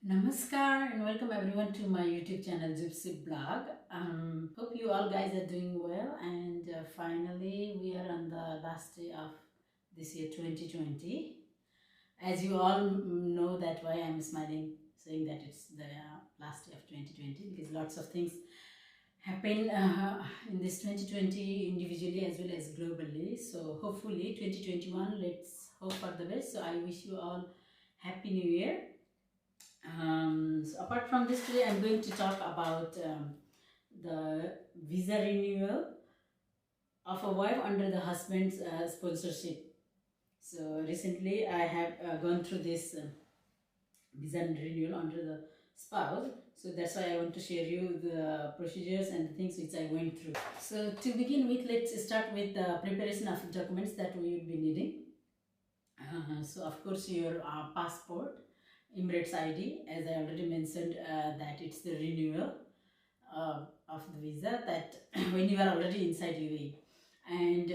Namaskar and welcome everyone to my YouTube channel Zubshiv blog. Hope you all guys are doing well, and finally we are on the last day of this year 2020. As you all know that why I'm smiling saying that it's the last day of 2020, because lots of things happen in this 2020 individually as well as globally. So hopefully 2021, let's hope for the best. So I wish you all happy new year. So apart from this, today I'm going to talk about the visa renewal of a wife under the husband's sponsorship. So recently I have gone through this visa renewal under the spouse. So that's why I want to share you the procedures and the things which I went through. So to begin with, let's start with the preparation of documents that we will be needing. So of course your passport, Emirates ID, as I already mentioned, that it's the renewal of the visa that when you are already inside UAE, and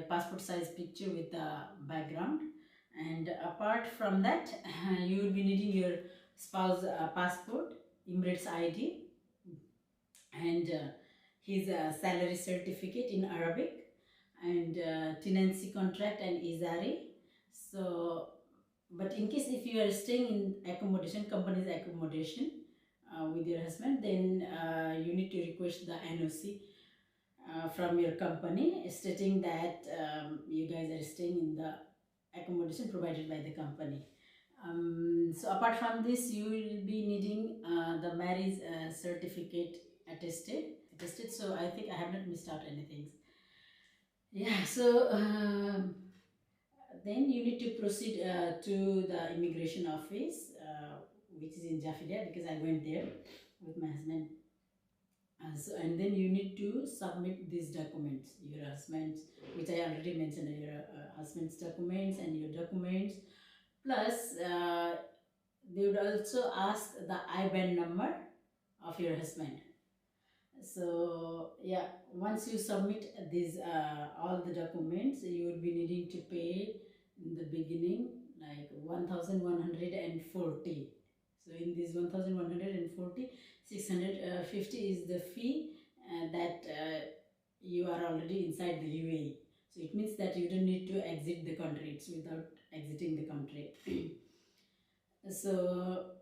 passport size picture with the background. And apart from that, you will be needing your spouse passport, Emirates ID, and his salary certificate in Arabic, and tenancy contract and Izari. So but in case if you are staying in accommodation, company's accommodation with your husband, then you need to request the NOC from your company stating that you guys are staying in the accommodation provided by the company. So apart from this, you will be needing the marriage certificate attested. So I think I have not missed out anything. Yeah. So. Then you need to proceed to the immigration office, which is in Jaffilia, because I went there with my husband. And then you need to submit these documents, your husband's, which I already mentioned, your husband's documents and your documents. Plus, they would also ask the IBAN number of your husband. So yeah, once you submit these all the documents, you would be needing to pay in the beginning like 1140. So in this 1140, 650 is the fee that you are already inside the UAE. So it means that you don't need to exit the country. It's without exiting the country. So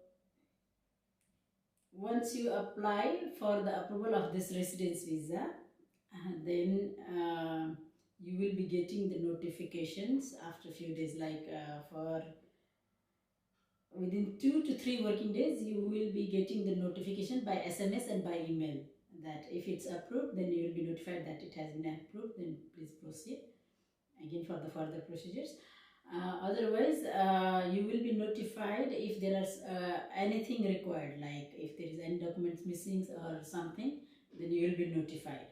once you apply for the approval of this residence visa, then you will be getting the notifications after a few days, like for within 2 to 3 working days, you will be getting the notification by SMS and by email that if it's approved, then you will be notified that it has been approved, then please proceed again for the further procedures. Otherwise, you will be notified if there is anything required, like if there is any documents missing or something, then you will be notified.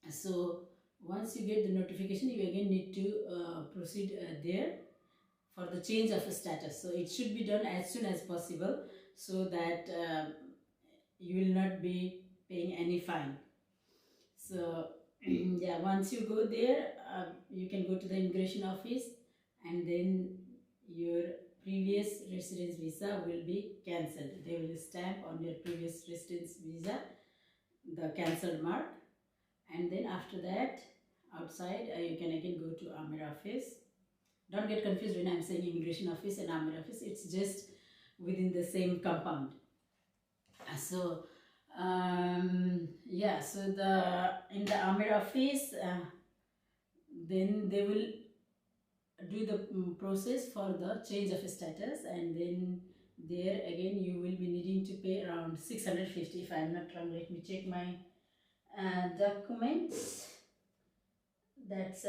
So once you get the notification, you again need to proceed there for the change of status. So it should be done as soon as possible, so that you will not be paying any fine. So yeah, once you go there, you can go to the immigration office, and then your previous residence visa will be cancelled. They will stamp on your previous residence visa the cancelled mark, and then after that, outside, you can again go to Amir office. Don't get confused when I'm saying immigration office and Amir office. It's just within the same compound. So yeah, so in the Amir office, then they will do the process for the change of status, and then there again you will be needing to pay around 650, if I'm not wrong. Let me check my documents. That's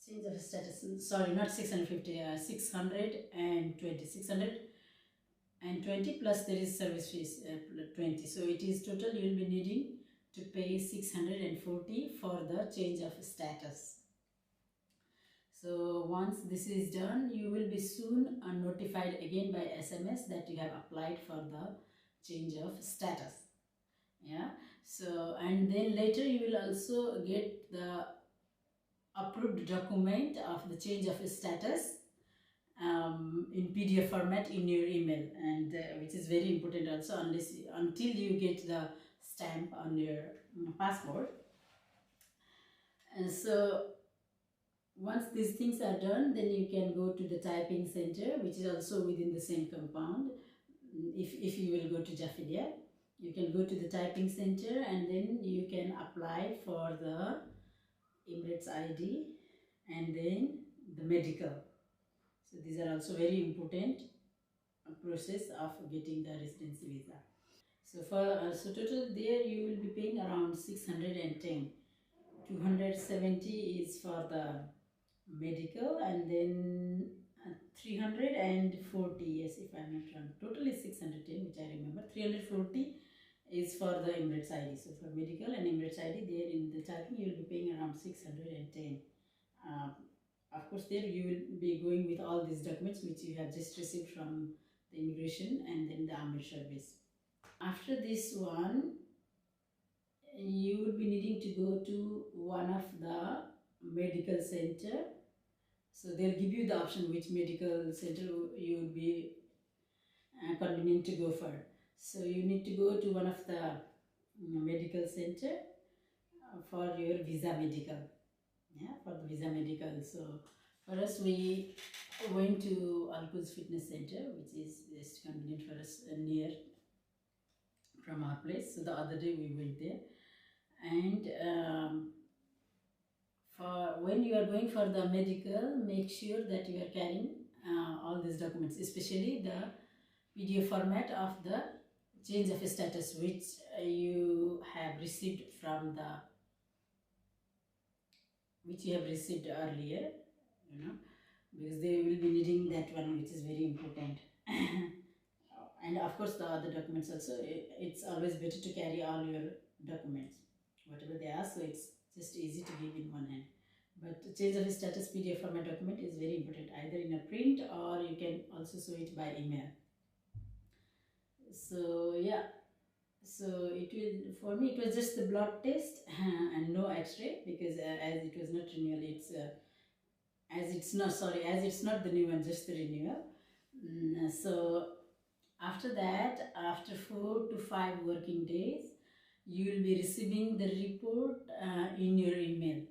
change of status, sorry, not 650, 620 plus there is service fees 20. So it is total you will be needing to pay 640 for the change of status. So once this is done, you will be soon notified again by SMS that you have applied for the change of status. Yeah. So and then later you will also get the approved document of the change of status, in PDF format in your email, and which is very important also, until you get the stamp on your passport. And so once these things are done, then you can go to the typing center, which is also within the same compound. If you will go to Jaffilia, you can go to the typing center, and then you can apply for the Emirates ID and then the medical. So these are also very important process of getting the residency visa. So so total there you will be paying around 610. 270 is for the medical, and then 340, yes, if I'm not wrong, total is 610, which I remember. 340 is for the Emirates ID. So for medical and Emirates ID, there in the typing you will be paying around 610. Of course, there you will be going with all these documents which you have just received from the immigration and then the Amir service. After this one, you would be needing to go to one of the medical center. So they'll give you the option which medical center you would be convenient to go for. So you need to go to one of the medical center for your visa medical. Yeah, for the visa medical. So for us, we went to Alquds Fitness Center, which is just convenient for us, near from our place. So the other day we went there, and for when you are going for the medical, make sure that you are carrying all these documents, especially the PDF format of the change of status, which you have received from the which you have received earlier, because they will be needing that one, which is very important. And of course the other documents also. It's always better to carry all your documents, whatever they ask, so it's just easy to give in one hand. But change of status PDF format document is very important, either in a print or you can also show it by email. So yeah, so it will, for me it was just the blood test and no x-ray, because as it was not renewal, as it's not the new one, just the renewal. So after that, after 4 to 5 working days, you will be receiving the report in your email,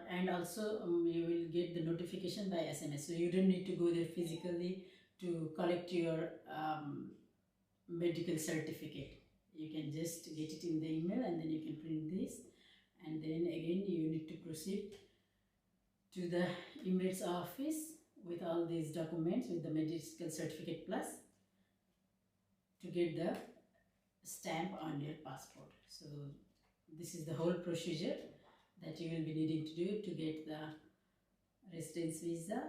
and also you will get the notification by SMS. So you don't need to go there physically to collect your medical certificate. You can just get it in the email, and then you can print this, and then again you need to proceed to the Emirates office with all these documents, with the medical certificate plus, to get the stamp on your passport. So this is the whole procedure that you will be needing to do to get the residence visa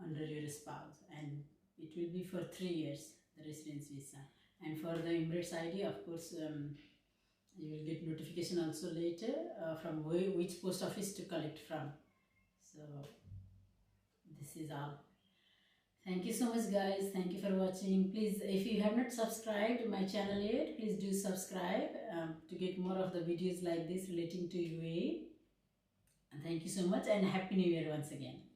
under your spouse, and it will be for 3 years, the residence visa. And for the Emirates ID, of course, you will get notification also later from which post office to collect from. So this is all. Thank you so much guys, thank you for watching. Please, if you have not subscribed my channel yet, please do subscribe to get more of the videos like this relating to UAE. And thank you so much, and Happy New Year once again.